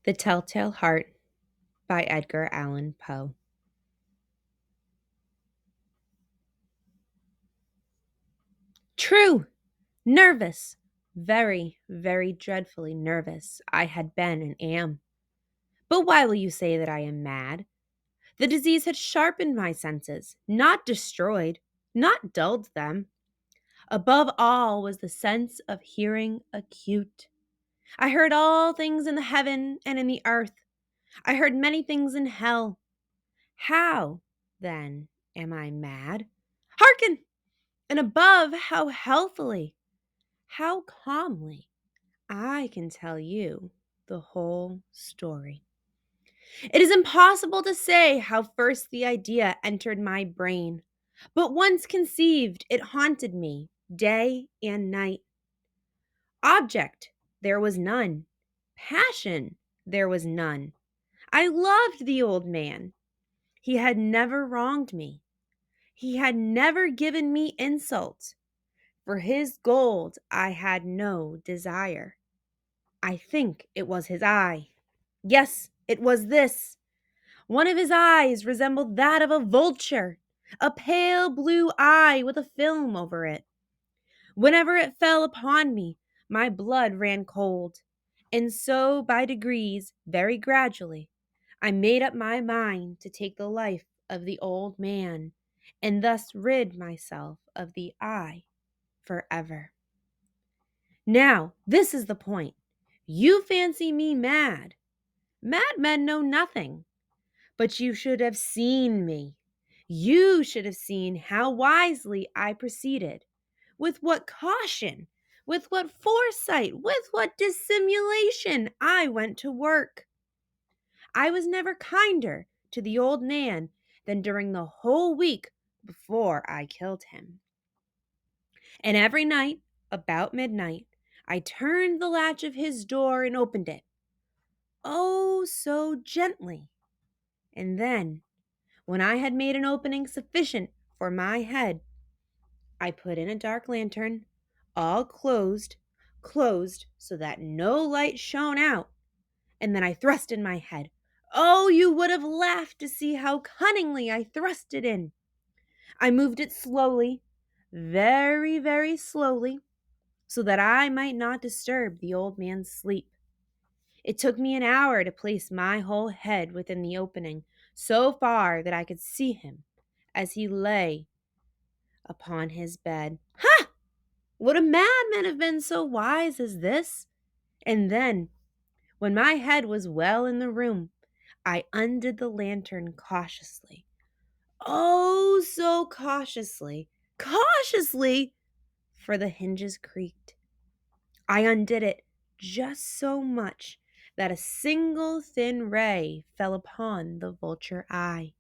The Telltale Heart by Edgar Allan Poe. True! Nervous! Very, very dreadfully nervous I had been and am. But why will you say that I am mad? The disease had sharpened my senses, not destroyed, not dulled them. Above all was the sense of hearing acute. I heard all things in the heaven and in the earth. I heard many things in hell. How, then, am I mad? Hearken! And above, how healthily, how calmly I can tell you the whole story. It is impossible to say how first the idea entered my brain, but once conceived, it haunted me day and night. Object, there was none. Passion, there was none. I loved the old man. He had never wronged me. He had never given me insult. For his gold I had no desire. I think it was his eye. Yes, it was this. One of his eyes resembled that of a vulture, a pale blue eye with a film over it. Whenever it fell upon me, my blood ran cold. And so, by degrees, very gradually, I made up my mind to take the life of the old man, and thus rid myself of the eye forever. Now, this is the point. You fancy me mad. Madmen know nothing. But you should have seen me. You should have seen how wisely I proceeded, with what caution, with what foresight, with what dissimulation I went to work. I was never kinder to the old man than during the whole week before I killed him. And every night, about midnight, I turned the latch of his door and opened it. Oh, so gently. And then, when I had made an opening sufficient for my head, I put in a dark lantern, all closed so that no light shone out, and then I thrust in my head. Oh, you would have laughed to see how cunningly I thrust it in. I moved it slowly, very, very slowly, so that I might not disturb the old man's sleep. It took me an hour to place my whole head within the opening, so far that I could see him as he lay upon his bed. Ha! Would a madman have been so wise as this? And then, when my head was well in the room, I undid the lantern cautiously. Oh, so cautiously, cautiously, for the hinges creaked. I undid it just so much that a single thin ray fell upon the vulture eye.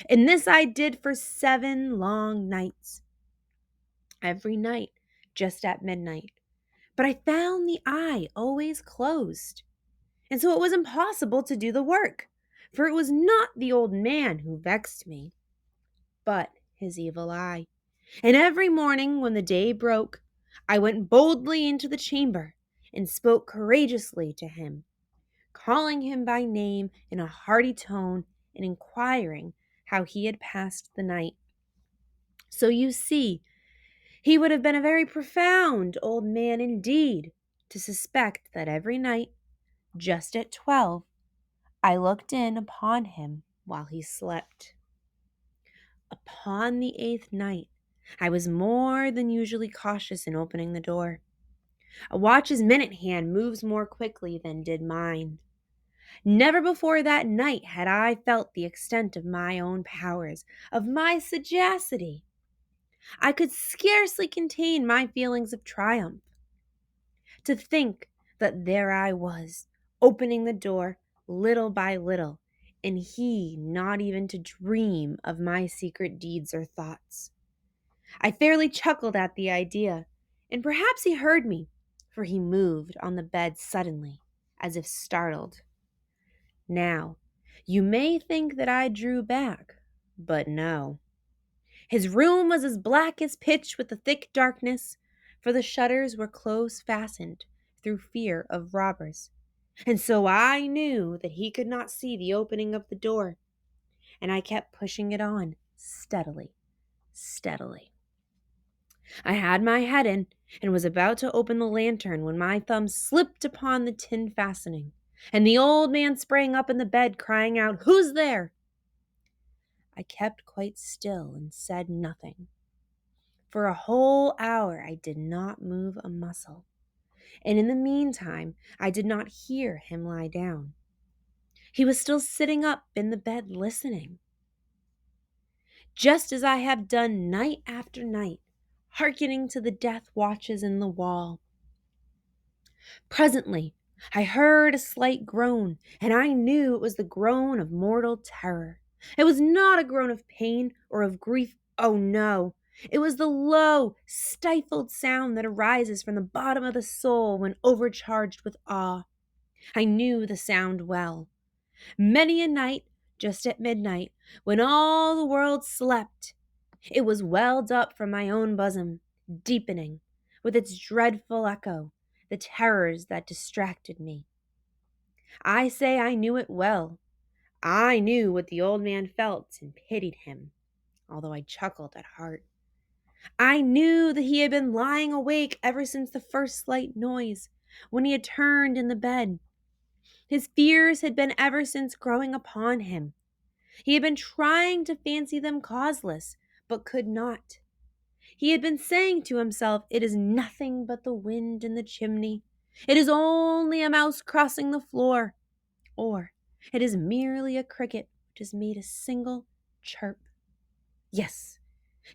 And this I did for 7 long nights. Every night, just at midnight. But I found the eye always closed. And so it was impossible to do the work, for it was not the old man who vexed me, but his evil eye. And every morning when the day broke, I went boldly into the chamber and spoke courageously to him, calling him by name in a hearty tone and inquiring how he had passed the night. So you see, he would have been a very profound old man indeed to suspect that every night, just at 12, I looked in upon him while he slept. Upon the 8th night, I was more than usually cautious in opening the door. A watch's minute hand moves more quickly than did mine. Never before that night had I felt the extent of my own powers, of my sagacity. I could scarcely contain my feelings of triumph. To think that there I was, opening the door little by little, and he not even to dream of my secret deeds or thoughts. I fairly chuckled at the idea, and perhaps he heard me, for he moved on the bed suddenly, as if startled. Now, you may think that I drew back, but no. His room was as black as pitch with the thick darkness, for the shutters were close fastened through fear of robbers. And so I knew that he could not see the opening of the door, and I kept pushing it on steadily, steadily. I had my head in and was about to open the lantern when my thumb slipped upon the tin fastening, and the old man sprang up in the bed, crying out, "Who's there?" I kept quite still and said nothing. For a whole hour I did not move a muscle, and in the meantime I did not hear him lie down. He was still sitting up in the bed listening, just as I have done night after night, hearkening to the death watches in the wall. Presently I heard a slight groan, and I knew it was the groan of mortal terror. It was not a groan of pain or of grief. Oh no! It was the low, stifled sound that arises from the bottom of the soul when overcharged with awe. I knew the sound well. Many a night, just at midnight, when all the world slept, it was welled up from my own bosom, deepening, with its dreadful echo, the terrors that distracted me. I say I knew it well. I knew what the old man felt and pitied him, although I chuckled at heart. I knew that he had been lying awake ever since the first slight noise, when he had turned in the bed. His fears had been ever since growing upon him. He had been trying to fancy them causeless, but could not. He had been saying to himself, "It is nothing but the wind in the chimney. It is only a mouse crossing the floor. Or it is merely a cricket which has made a single chirp." Yes,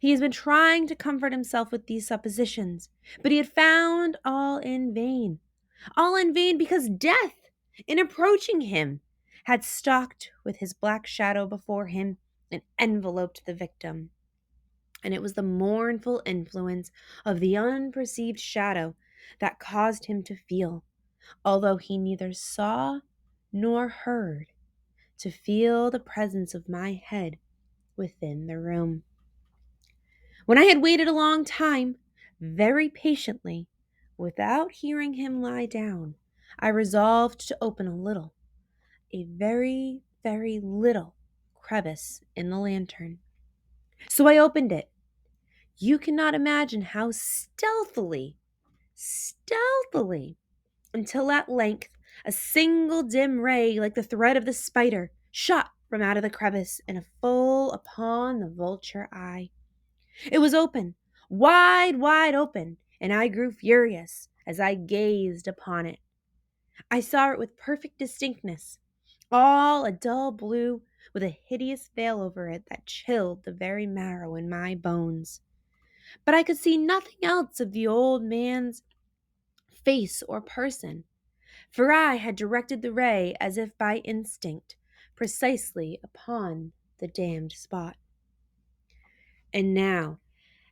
he has been trying to comfort himself with these suppositions, but he had found all in vain. All in vain, because death, in approaching him, had stalked with his black shadow before him and enveloped the victim. And it was the mournful influence of the unperceived shadow that caused him to feel, although he neither saw nor heard, to feel the presence of my head within the room. When I had waited a long time, very patiently, without hearing him lie down, I resolved to open a very, very little crevice in the lantern. So I opened it. You cannot imagine how stealthily, until at length a single dim ray, like the thread of the spider, shot from out of the crevice and full upon the vulture eye. It was open, wide open, and I grew furious as I gazed upon it. I saw it with perfect distinctness, all a dull blue, with a hideous veil over it that chilled the very marrow in my bones. But I could see nothing else of the old man's face or person, for I had directed the ray as if by instinct, precisely upon the damned spot. And now,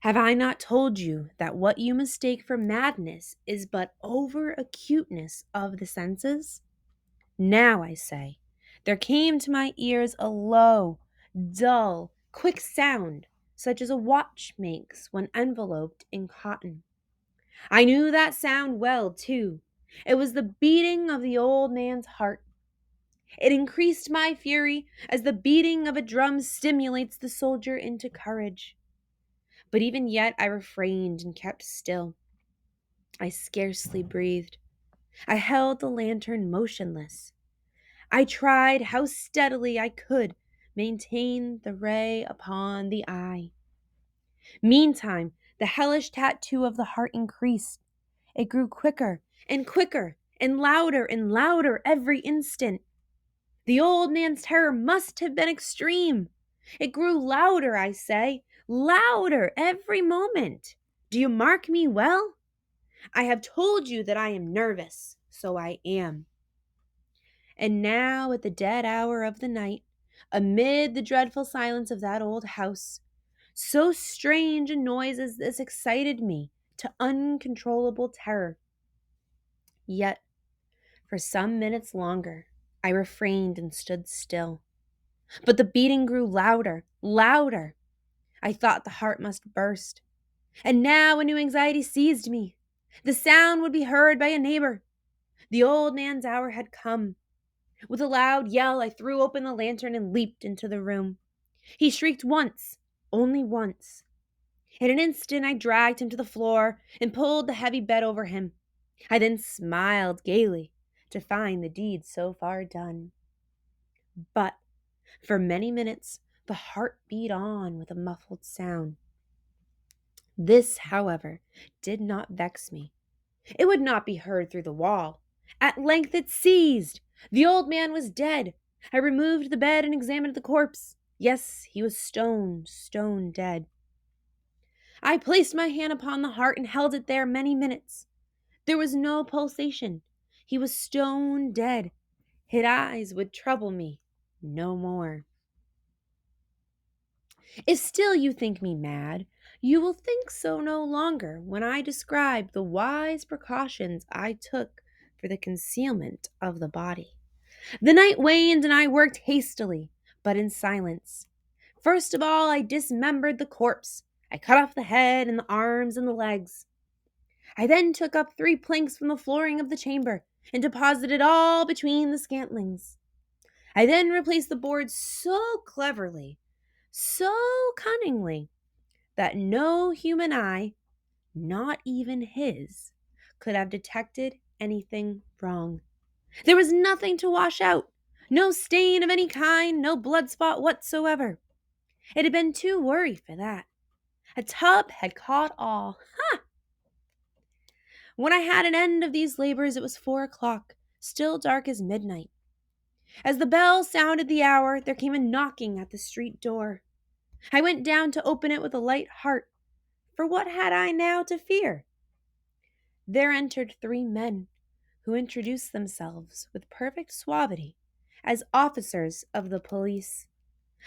have I not told you that what you mistake for madness is but over acuteness of the senses? Now, I say, there came to my ears a low, dull, quick sound, such as a watch makes when enveloped in cotton. I knew that sound well, too. It was the beating of the old man's heart. It increased my fury as the beating of a drum stimulates the soldier into courage. But even yet I refrained and kept still. I scarcely breathed. I held the lantern motionless. I tried how steadily I could maintain the ray upon the eye. Meantime, the hellish tattoo of the heart increased. It grew quicker and louder every instant. The old man's terror must have been extreme. It grew louder, I say, louder every moment. Do you mark me well? I have told you that I am nervous, so I am. And now, at the dead hour of the night, amid the dreadful silence of that old house, so strange a noise as this excited me to uncontrollable terror. Yet, for some minutes longer, I refrained and stood still. But the beating grew louder. I thought the heart must burst. And now a new anxiety seized me. The sound would be heard by a neighbor. The old man's hour had come. With a loud yell, I threw open the lantern and leaped into the room. He shrieked once, only once. In an instant, I dragged him to the floor and pulled the heavy bed over him. I then smiled gaily to find the deed so far done. But for many minutes, the heart beat on with a muffled sound. This, however, did not vex me. It would not be heard through the wall. At length it ceased. The old man was dead. I removed the bed and examined the corpse. Yes, he was stone dead. I placed my hand upon the heart and held it there many minutes. There was no pulsation. He was stone dead. His eyes would trouble me no more. If still you think me mad, you will think so no longer when I describe the wise precautions I took for the concealment of the body. The night waned and I worked hastily, but in silence. First of all, I dismembered the corpse. I cut off the head and the arms and the legs. I then took up 3 planks from the flooring of the chamber and deposited all between the scantlings. I then replaced the boards so cleverly, so cunningly, that no human eye, not even his, could have detected anything wrong. There was nothing to wash out, no stain of any kind, no blood spot whatsoever. It had been too worry for that. A tub had caught all. Ha! When I had an end of these labors, it was 4 o'clock, still dark as midnight. As the bell sounded the hour, there came a knocking at the street door. I went down to open it with a light heart, for what had I now to fear? There entered 3 men, who introduced themselves with perfect suavity as officers of the police.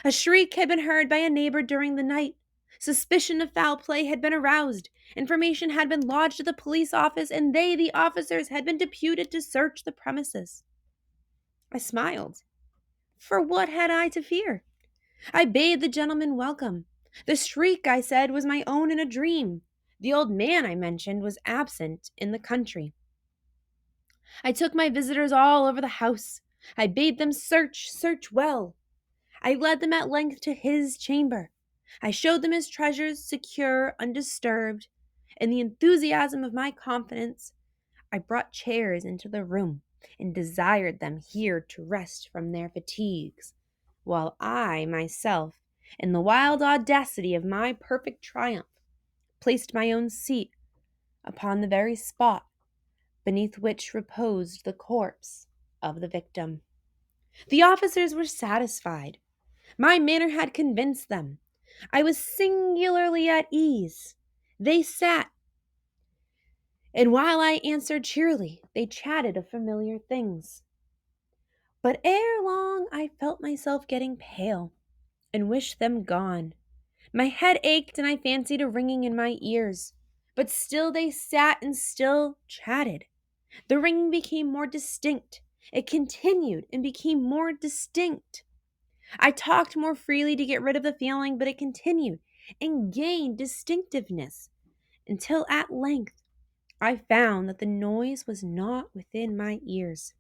A shriek had been heard by a neighbor during the night. Suspicion of foul play had been aroused. Information had been lodged at the police office, and they, the officers, had been deputed to search the premises. I smiled. For what had I to fear? I bade the gentleman welcome. The shriek, I said, was my own in a dream. The old man I mentioned was absent in the country. I took my visitors all over the house. I bade them search well. I led them at length to his chamber. I showed them his treasures, secure, undisturbed. In the enthusiasm of my confidence, I brought chairs into the room and desired them here to rest from their fatigues, while I myself, in the wild audacity of my perfect triumph, placed my own seat upon the very spot beneath which reposed the corpse of the victim. The officers were satisfied. My manner had convinced them. I was singularly at ease. They sat, and while I answered cheerily, they chatted of familiar things. But ere long I felt myself getting pale, and wished them gone. My head ached, and I fancied a ringing in my ears. But still they sat and still chatted. The ringing became more distinct. It continued and became more distinct. I talked more freely to get rid of the feeling, but it continued and gained distinctiveness until at length I found that the noise was not within my ears.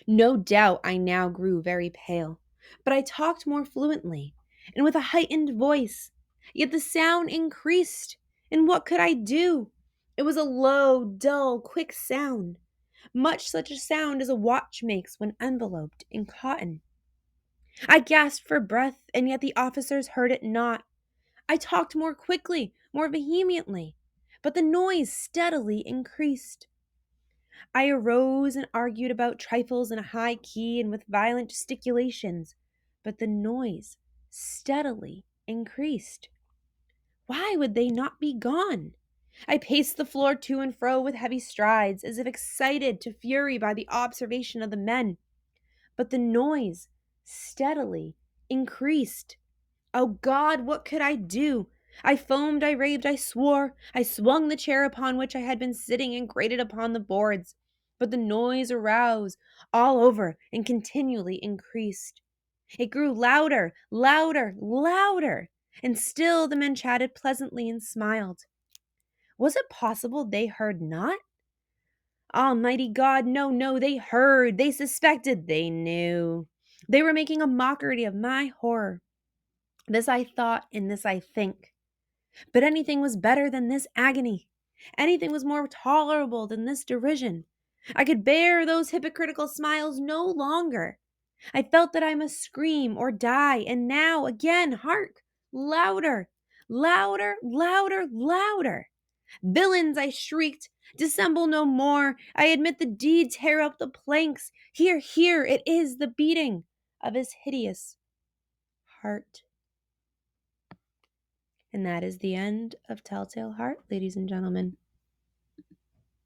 No doubt I now grew very pale, but I talked more fluently and with a heightened voice. Yet the sound increased, and what could I do? It was a low, dull, quick sound, much such a sound as a watch makes when enveloped in cotton. I gasped for breath, and yet the officers heard it not. I talked more quickly, more vehemently, but the noise steadily increased. I arose and argued about trifles in a high key and with violent gesticulations, but the noise steadily increased. Why would they not be gone? I paced the floor to and fro with heavy strides, as if excited to fury by the observation of the men, but the noise steadily increased. Oh God, what could I do? I foamed, I raved, I swore. I swung the chair upon which I had been sitting and grated upon the boards. But the noise arose all over and continually increased. It grew louder, louder, louder, and still the men chatted pleasantly and smiled. Was it possible they heard not? Almighty God, no, no, they heard, they suspected, they knew. They were making a mockery of my horror. This I thought, and this I think. But anything was better than this agony. Anything was more tolerable than this derision. I could bear those hypocritical smiles no longer. I felt that I must scream or die, and now again, hark! Louder, louder, louder, louder! Villains, I shrieked, dissemble no more. I admit the deed, tear up the planks. Here, here, it is the beating of his hideous heart. And that is the end of Telltale Heart, ladies and gentlemen.